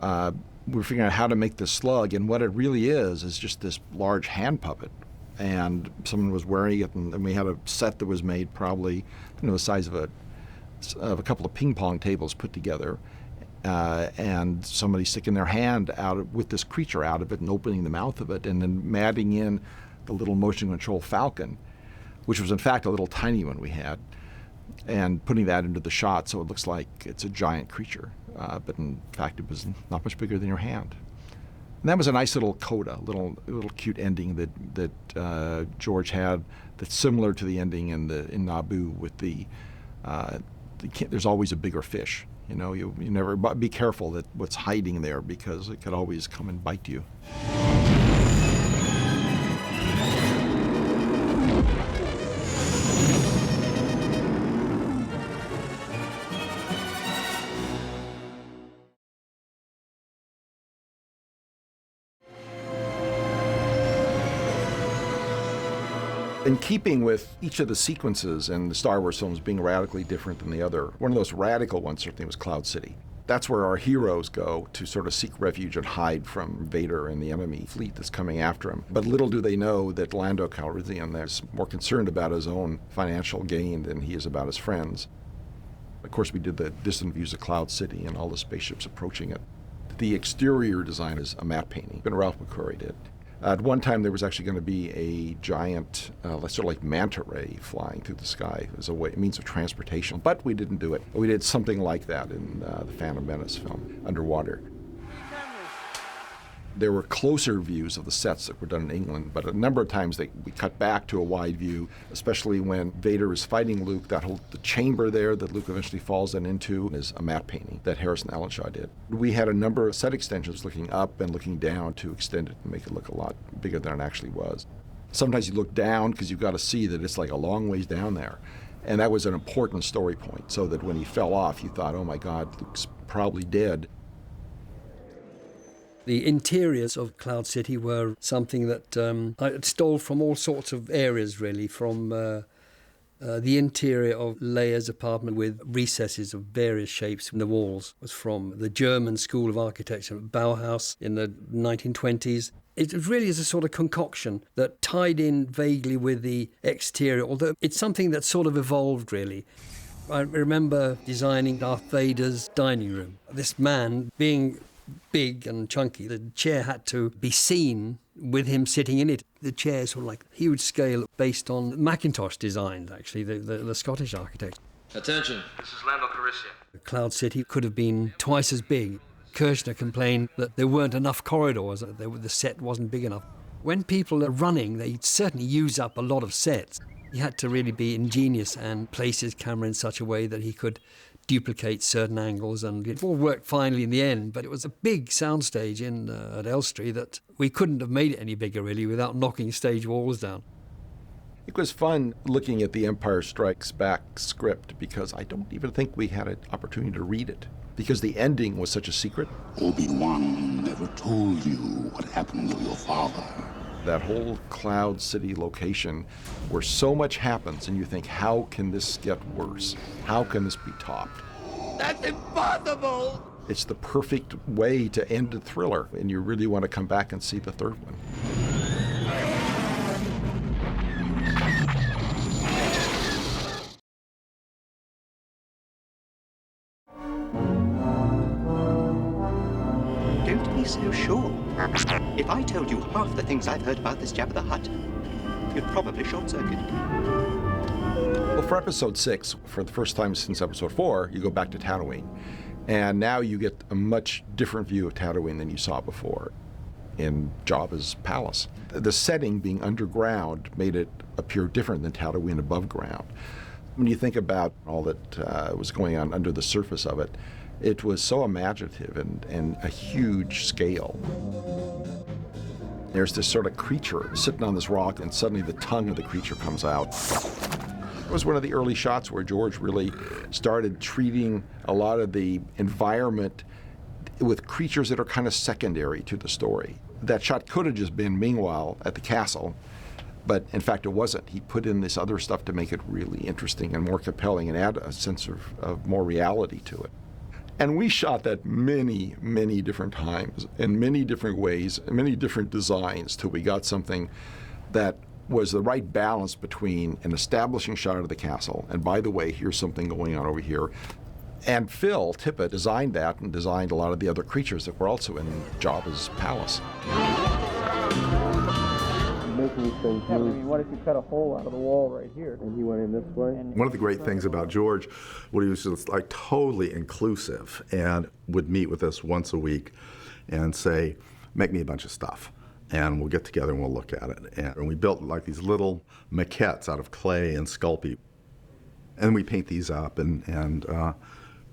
we were figuring out how to make this slug, and what it really is just this large hand puppet. And someone was wearing it, and we had a set that was made probably the size of a couple of ping pong tables put together, and somebody sticking their hand with this creature out of it and opening the mouth of it, and then matting in the little motion control Falcon, which was in fact a little tiny one we had, and putting that into the shot so it looks like it's a giant creature, but in fact it was not much bigger than your hand. And that was a nice little coda, little cute ending that George had that's similar to the ending in Naboo with there's always a bigger fish. You never be careful that what's hiding there, because it could always come and bite you. In keeping with each of the sequences in the Star Wars films being radically different than the other, one of those radical ones certainly was Cloud City. That's where our heroes go to sort of seek refuge and hide from Vader and the enemy fleet that's coming after him. But little do they know that Lando Calrissian is more concerned about his own financial gain than he is about his friends. Of course, we did the distant views of Cloud City and all the spaceships approaching it. The exterior design is a matte painting, and Ralph McQuarrie did. At one time, there was actually going to be a giant, sort of like manta ray flying through the sky as a means of transportation, but we didn't do it. We did something like that in the Phantom Menace film, underwater. There were closer views of the sets that were done in England, but a number of times we cut back to a wide view, especially when Vader is fighting Luke. The chamber there that Luke eventually falls into is a matte painting that Harrison Ellenshaw did. We had a number of set extensions looking up and looking down to extend it and make it look a lot bigger than it actually was. Sometimes you look down because you've got to see that it's like a long ways down there. And that was an important story point, so that when he fell off, you thought, oh my God, Luke's probably dead. The interiors of Cloud City were something that I stole from all sorts of areas, really, from the interior of Leia's apartment with recesses of various shapes in the walls was from the German School of Architecture, Bauhaus, in the 1920s. It really is a sort of concoction that tied in vaguely with the exterior, although it's something that sort of evolved, really. I remember designing Darth Vader's dining room. This man, being big and chunky, the chair had to be seen with him sitting in it. The chair is sort of like huge scale based on Macintosh designs, actually, the Scottish architect. Attention, this is Lando Calrissian. Cloud City could have been twice as big. Kirshner complained that there weren't enough corridors, the set wasn't big enough. When people are running, they certainly use up a lot of sets. He had to really be ingenious and place his camera in such a way that he could duplicate certain angles, and it all worked finally in the end. But it was a big soundstage at Elstree that we couldn't have made it any bigger, really, without knocking stage walls down. It was fun looking at the Empire Strikes Back script because I don't even think we had an opportunity to read it because the ending was such a secret. Obi-Wan never told you what happened to your father. That whole Cloud City location where so much happens and you think, how can this get worse? How can this be topped? That's impossible! It's the perfect way to end a thriller, and you really want to come back and see the third one. Don't be so sure. If I told you half the things I've heard about this Jabba the Hutt, you'd probably short-circuit. Well, for episode 6, for the first time since episode 4, you go back to Tatooine. And now you get a much different view of Tatooine than you saw before in Jabba's palace. The setting being underground made it appear different than Tatooine above ground. When you think about all that was going on under the surface of it, it was so imaginative and a huge scale. There's this sort of creature sitting on this rock, and suddenly the tongue of the creature comes out. It was one of the early shots where George really started treating a lot of the environment with creatures that are kind of secondary to the story. That shot could have just been Meanwhile at the castle, but in fact it wasn't. He put in this other stuff to make it really interesting and more compelling and add a sense of more reality to it. And we shot that many, many different times, in many different ways, many different designs, till we got something that was the right balance between an establishing shot of the castle, and by the way, here's something going on over here. And Phil Tippett designed that and designed a lot of the other creatures that were also in Jabba's palace. Making things move. I mean, what if you cut a hole out of the wall right here? And he went in this way? One of the great things about George, he was just like totally inclusive and would meet with us once a week and say, make me a bunch of stuff. And we'll get together and we'll look at it. And we built like these little maquettes out of clay and Sculpey. And we paint these up and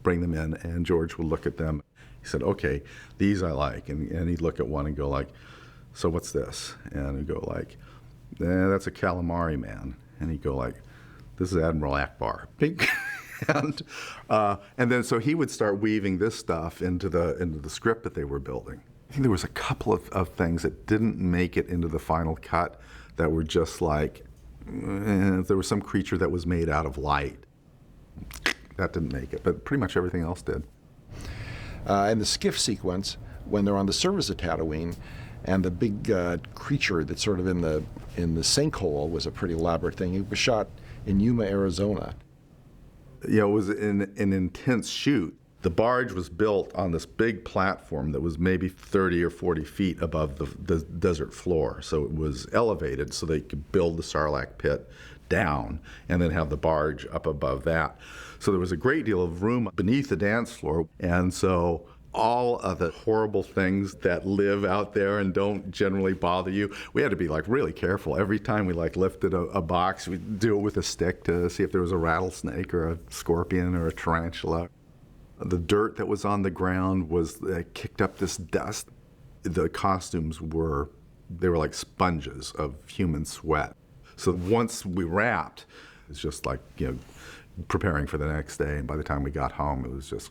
bring them in, and George would look at them. He said, okay, these I like. And he'd look at one and go like, so what's this? And he'd go like, that's a calamari man. And he'd go like, this is Admiral Akbar. and then so he would start weaving this stuff into the script that they were building. I think there was a couple of things that didn't make it into the final cut that were just like, there was some creature that was made out of light. That didn't make it, but pretty much everything else did. And the skiff sequence, when they're on the surface of Tatooine, and the big creature that's sort of in the sinkhole was a pretty elaborate thing. It was shot in Yuma, Arizona. Yeah, it was an intense shoot. The barge was built on this big platform that was maybe 30 or 40 feet above the desert floor. So it was elevated so they could build the Sarlacc pit down and then have the barge up above that. So there was a great deal of room beneath the dance floor. And so all of the horrible things that live out there and don't generally bother you, we had to be like really careful. Every time we like lifted a box, we'd do it with a stick to see if there was a rattlesnake or a scorpion or a tarantula. The dirt that was on the ground was kicked up this dust. The costumes were like sponges of human sweat. So once we wrapped, it was just like, preparing for the next day. And by the time we got home, it was just.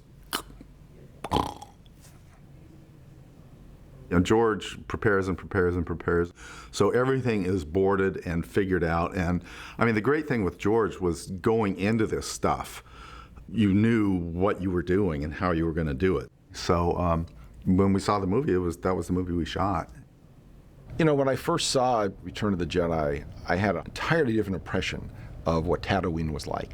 George prepares and prepares and prepares. So everything is boarded and figured out. And I mean, the great thing with George was going into this stuff, you knew what you were doing and how you were going to do it. So when we saw the movie, that was the movie we shot. When I first saw Return of the Jedi, I had an entirely different impression of what Tatooine was like.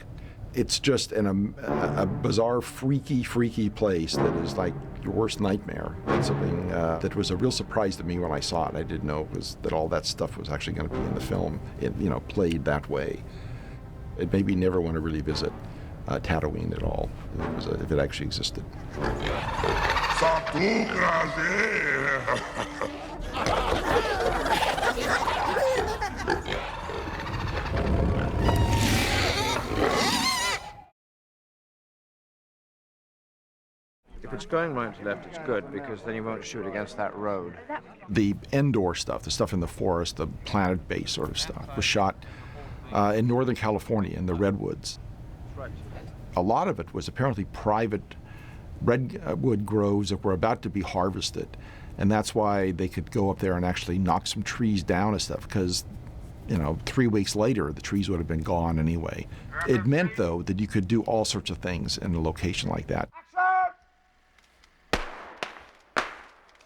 It's just a bizarre, freaky place that is like your worst nightmare. It's something that was a real surprise to me when I saw it. I didn't know that all that stuff was actually going to be in the film, played that way. It made me never want to really visit Tatooine at all, if it actually existed. If it's going right to left, it's good, because then you won't shoot against that road. The Endor stuff, the stuff in the forest, the planet base sort of stuff, was shot in Northern California, in the redwoods. A lot of it was apparently private redwood groves that were about to be harvested, and that's why they could go up there and actually knock some trees down and stuff, because 3 weeks later the trees would have been gone anyway. It meant, though, that you could do all sorts of things in a location like that.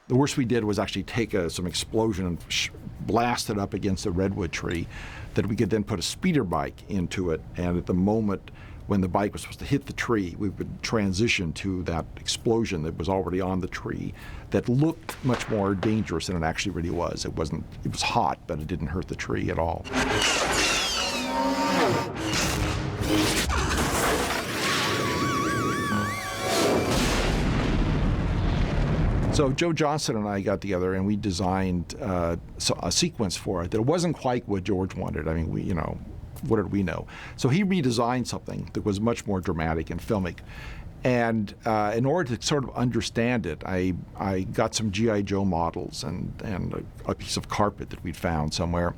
The worst we did was actually take some explosion and blast it up against a redwood tree that we could then put a speeder bike into it, and at the moment when the bike was supposed to hit the tree, we would transition to that explosion that was already on the tree that looked much more dangerous than it actually really was. It was hot, but it didn't hurt the tree at all. So Joe Johnston and I got together and we designed a sequence for it that wasn't quite what George wanted. I mean, what did we know? So he redesigned something that was much more dramatic and filmic. And in order to sort of understand it, I got some G.I. Joe models and a piece of carpet that we'd found somewhere,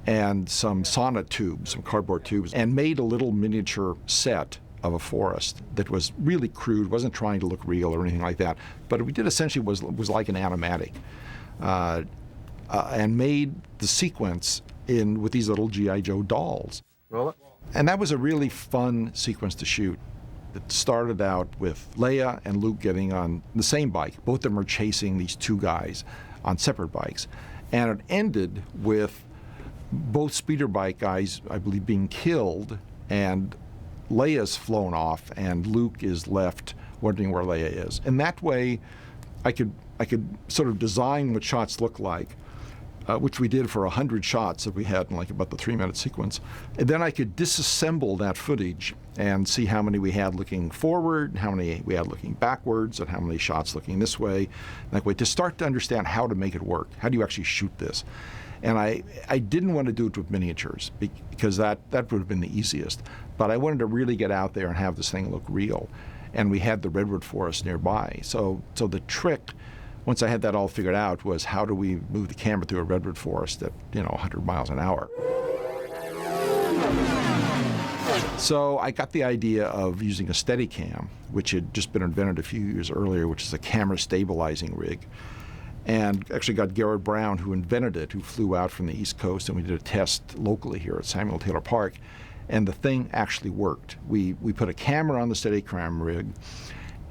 and some sauna tubes, some cardboard tubes, and made a little miniature set of a forest that was really crude, wasn't trying to look real or anything like that. But what we did essentially was like an animatic, and made the sequence with these little G.I. Joe dolls. Roll it. And that was a really fun sequence to shoot. It started out with Leia and Luke getting on the same bike. Both of them are chasing these two guys on separate bikes. And it ended with both speeder bike guys, I believe, being killed, and Leia's flown off, and Luke is left wondering where Leia is. And that way, I could sort of design what shots look like, which we did for 100 shots that we had in like about the 3-minute sequence. And then I could disassemble that footage and see how many we had looking forward, and how many we had looking backwards, and how many shots looking this way, that way, to start to understand how to make it work. How do you actually shoot this? And I didn't want to do it with miniatures because that would have been the easiest. But I wanted to really get out there and have this thing look real. And we had the redwood forest nearby. So the trick, once I had that all figured out, was how do we move the camera through a redwood forest at 100 miles an hour. So I got the idea of using a Steadicam, which had just been invented a few years earlier, which is a camera stabilizing rig. And actually got Garrett Brown, who invented it, who flew out from the East Coast, and we did a test locally here at Samuel Taylor Park, and the thing actually worked. We put a camera on the Steadicam rig,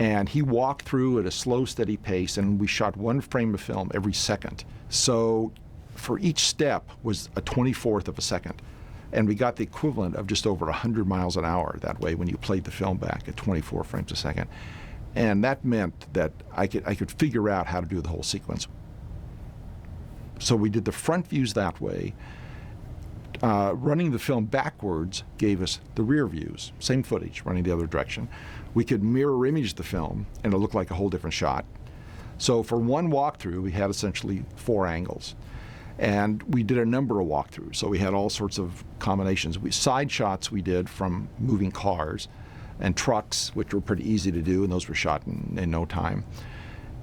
and he walked through at a slow, steady pace, and we shot 1 frame of film every second. So for each step was a 24th of a second. And we got the equivalent of just over 100 miles an hour that way when you played the film back at 24 frames a second. And that meant that I could figure out how to do the whole sequence. So we did the front views that way. Running the film backwards gave us the rear views, same footage, running the other direction. We could mirror image the film, and it looked like a whole different shot. So for one walkthrough, we had essentially 4 angles. And we did a number of walkthroughs, so we had all sorts of combinations. Side shots we did from moving cars and trucks, which were pretty easy to do, and those were shot in no time.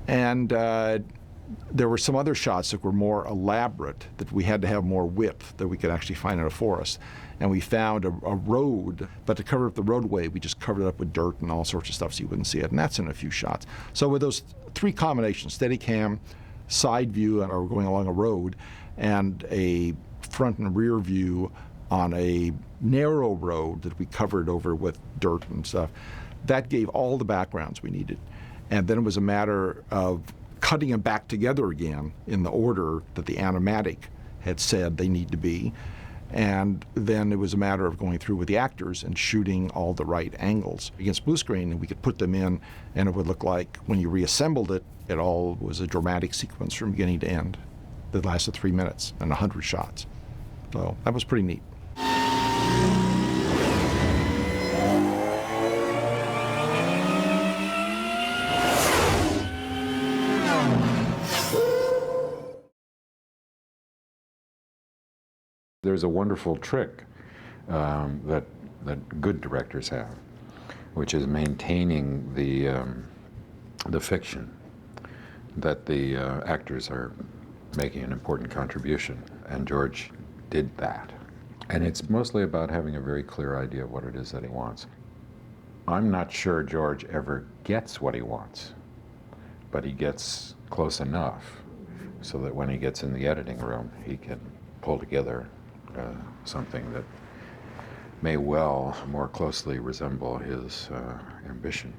And there were some other shots that were more elaborate, that we had to have more width that we could actually find in a forest. And we found a road, but to cover up the roadway, we just covered it up with dirt and all sorts of stuff so you wouldn't see it, and that's in a few shots. So with those 3 combinations, Steadicam, side view, or going along a road, and a front and rear view on a narrow road that we covered over with dirt and stuff, that gave all the backgrounds we needed. And then it was a matter of cutting them back together again in the order that the animatic had said they need to be. And then it was a matter of going through with the actors and shooting all the right angles against blue screen, and we could put them in, and it would look like when you reassembled it, it all was a dramatic sequence from beginning to end that lasted 3 minutes and 100 shots. So that was pretty neat. There's a wonderful trick that good directors have, which is maintaining the fiction that the actors are making an important contribution, and George did that. And it's mostly about having a very clear idea of what it is that he wants. I'm not sure George ever gets what he wants, but he gets close enough so that when he gets in the editing room, he can pull together something that may well more closely resemble his ambition.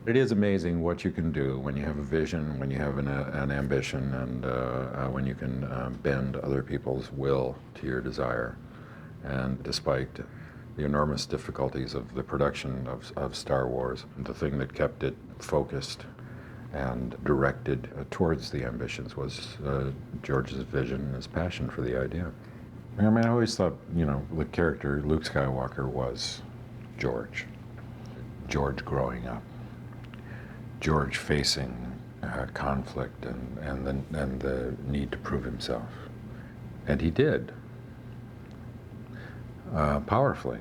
It is amazing what you can do when you have a vision, when you have an ambition, and when you can bend other people's will to your desire. And despite the enormous difficulties of the production of Star Wars, the thing that kept it focused and directed towards the ambitions was George's vision and his passion for the idea. I mean, I always thought, you know, the character Luke Skywalker was George. George growing up. George facing conflict and the need to prove himself. And he did. Powerfully.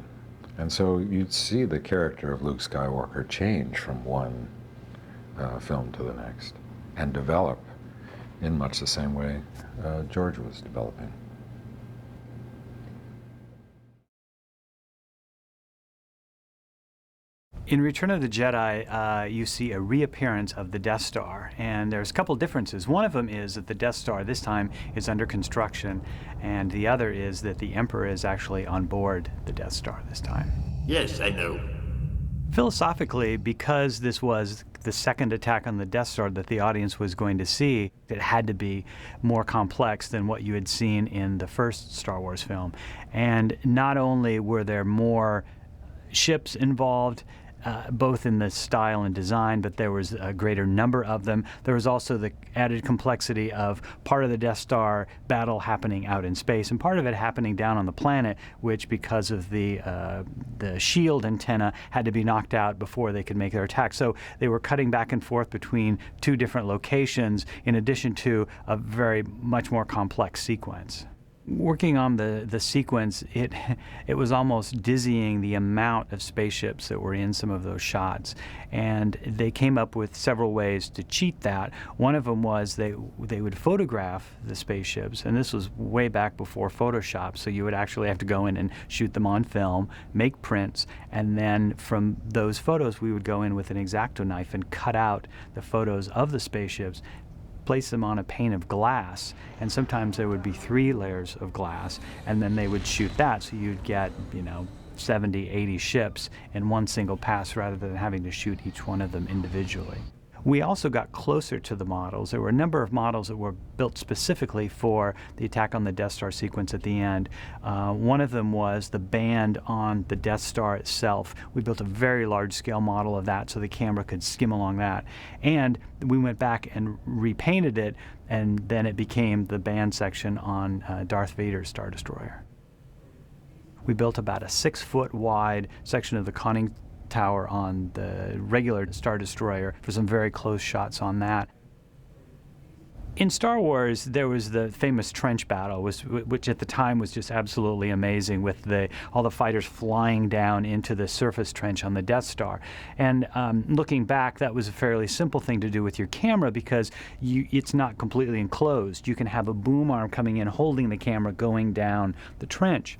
And so you'd see the character of Luke Skywalker change from one film to the next and develop in much the same way George was developing. In Return of the Jedi, you see a reappearance of the Death Star, and there's a couple differences. One of them is that the Death Star this time is under construction, and the other is that the Emperor is actually on board the Death Star this time. Yes, I know. Philosophically, because this was the second attack on the Death Star that the audience was going to see, it had to be more complex than what you had seen in the first Star Wars film. And not only were there more ships involved, both in the style and design, but there was a greater number of them. There was also the added complexity of part of the Death Star battle happening out in space and part of it happening down on the planet, which because of the shield antenna had to be knocked out before they could make their attack. So they were cutting back and forth between two different locations in addition to a very much more complex sequence. Working on the sequence, it was almost dizzying the amount of spaceships that were in some of those shots. And they came up with several ways to cheat that. One of them was they would photograph the spaceships, and this was way back before Photoshop, so you would actually have to go in and shoot them on film, make prints, and then from those photos we would go in with an X-Acto knife and cut out the photos of the spaceships, place them on a pane of glass, and sometimes there would be 3 layers of glass, and then they would shoot that, so you'd get, 70, 80 ships in one single pass rather than having to shoot each one of them individually. We also got closer to the models. There were a number of models that were built specifically for the attack on the Death Star sequence at the end. One of them was the band on the Death Star itself. We built a very large-scale model of that so the camera could skim along that. And we went back and repainted it, and then it became the band section on Darth Vader's Star Destroyer. We built about a 6-foot wide section of the conning tower on the regular Star Destroyer for some very close shots on that. In Star Wars, there was the famous trench battle, which at the time was just absolutely amazing, with all the fighters flying down into the surface trench on the Death Star. And looking back, that was a fairly simple thing to do with your camera because it's not completely enclosed. You can have a boom arm coming in, holding the camera going down the trench.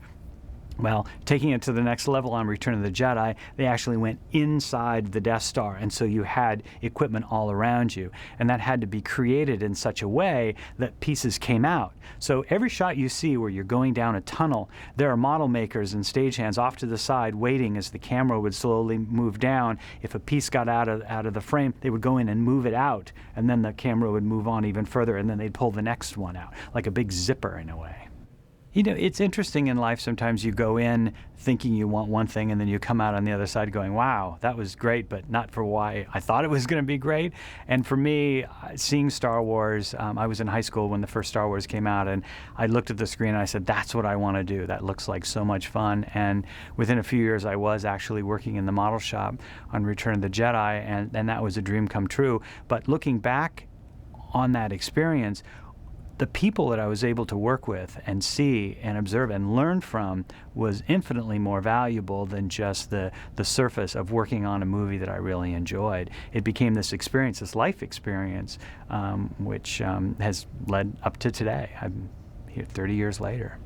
Well, taking it to the next level on Return of the Jedi, they actually went inside the Death Star, and so you had equipment all around you. And that had to be created in such a way that pieces came out. So every shot you see where you're going down a tunnel, there are model makers and stagehands off to the side waiting as the camera would slowly move down. If a piece got out of the frame, they would go in and move it out, and then the camera would move on even further, and then they'd pull the next one out, like a big zipper in a way. It's interesting in life. Sometimes you go in thinking you want one thing, and then you come out on the other side going, wow, that was great, but not for why I thought it was going to be great. And for me, seeing Star Wars, I was in high school when the first Star Wars came out, and I looked at the screen and I said, that's what I want to do. That looks like so much fun. And within a few years, I was actually working in the model shop on Return of the Jedi, and that was a dream come true. But looking back on that experience, the people that I was able to work with and see and observe and learn from was infinitely more valuable than just the surface of working on a movie that I really enjoyed. It became this experience, this life experience, which has led up to today. I'm here 30 years later.